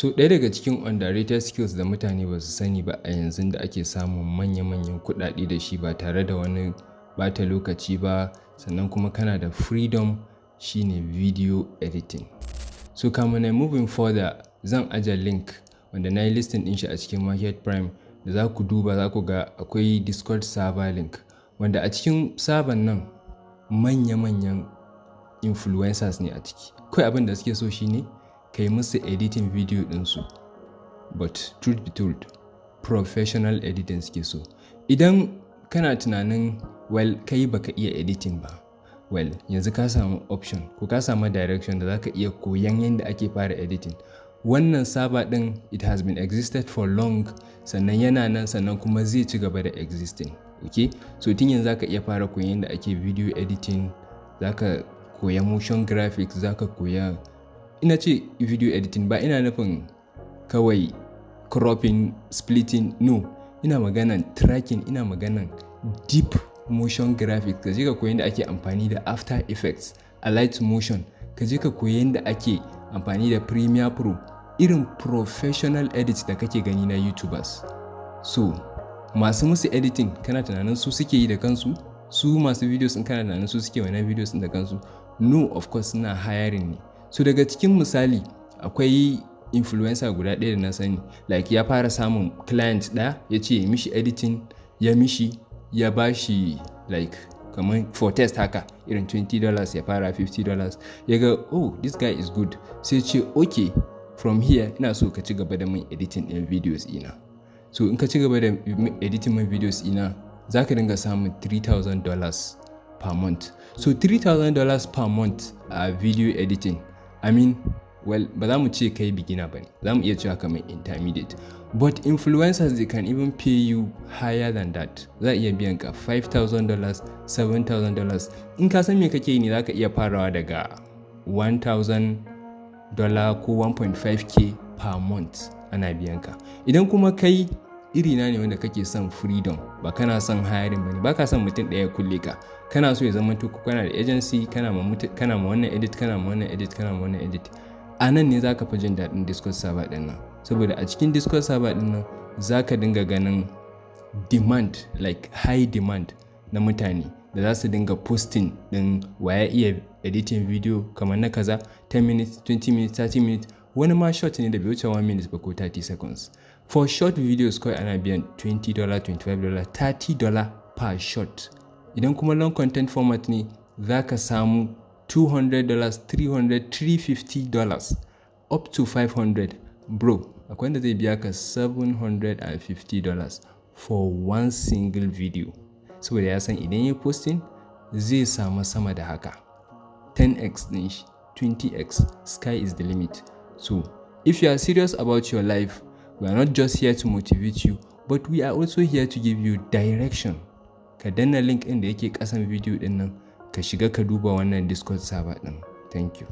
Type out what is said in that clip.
So ɗaya daga cikin underrated skills da mutane ba su sani ba a yanzu da ake samun manya-manyan kuɗaɗe da shi ba tare da wani bata lokaci ba, sannan kuma kana da freedom, shine video editing. So kamun na moving further, zan aje link wanda na yi listing ɗin shi a cikin Market Prime da za ku duba za ku ga akwai Discord server link wanda a cikin server nan manya-manyan influencers ne a ciki. Kawai abin da suke so shine kai musu editing video ɗinsu, but truth be told professional editing suke so. Idan kana tunanin well kai baka iya editing ba, well yanzu ka samu option ko ka samu direction da zaka iya koyan yadda ake fara editing. Wannan server ɗin it has been existed for long, sannan yana nan sannan kuma zai ci gaba da existing. Okay, so tun yanzu zaka iya fara koyan yadda ake video editing, zaka koya motion graphics, zaka koya, ina ce video editing ba ina nufin kawai cropping, splitting, no, ina maganan tracking, ina maganan deep motion graphics. Ka je ka koyi yadda ake amfani da After Effects, a light motion, ka je ka koyi yadda ake amfani da Premiere Pro, irin professional edits da kake gani na YouTubers. So masu musu editing kana tunanin su suke yi da kansu? Su masu videos in kana tunanin su suke wannan videos din da kansu? No, of course suna hiring ne. So daga cikin misali akwai influencer guda ɗaya da na sani, like ya fara samun client ɗaya ya ce ya mishi editing, ya mishi, ya bashi like kamar for test haka irin $20 ya fara $50, ya ga oh this guy is good, sai ce okay from here ina so ka ci gaba da min editing ɗin videos ina. So in ka ci gaba da editing min videos ina za ka dinga samun $3,000 per month. So $3,000 per month a video editing, I mean, well, ba za mu ce kai beginner ba ne, za mu iya cewa kamar intermediate. But influencers, they can even pay you higher than that. Za a iya biyan ka $5,000, $7,000. In ka san me kake yi ne za ka iya farawa daga $1,000 ko 1.5k per month ana biyan ka. Idan kuma kai irina ne wanda kake son freedom, ba kana son hiring bane, ba ka son mutum ɗaya kulle ka, kana so ya zama to kana da agency, kana ma wannan edit, kana ma wannan edit, kana ma wannan edit. A nan ne za ka fi jin daɗin Discord server ɗin nan, saboda a cikin Discord server ɗin nan za ka dinga ganin demand, like high demand na mutane da za su dinga posting ɗin waya iya editing video kamar na kaza 10 minutes, 20 minutes, 30 minutes, wani ma short ne da bai wuce 1 minute ba ko 30 seconds. For short videos kawai ana biyan $20, $25, $30 per short. Idan kuma long content format ne za ka samu $200, $300, $350, up to $500. Bro, akwai wanda zai biya ka $750 for one single video. Saboda ya san idan ya posting zai samu sama da haka. 10x din shi, 20x, sky is the limit. So, if you are serious about your life, we are not just here to motivate you, but we are also here to give you direction. Ka danna link ɗin da yake ƙasan video ɗin nan, ka shiga ka duba wannan Discord server ɗin. Thank you.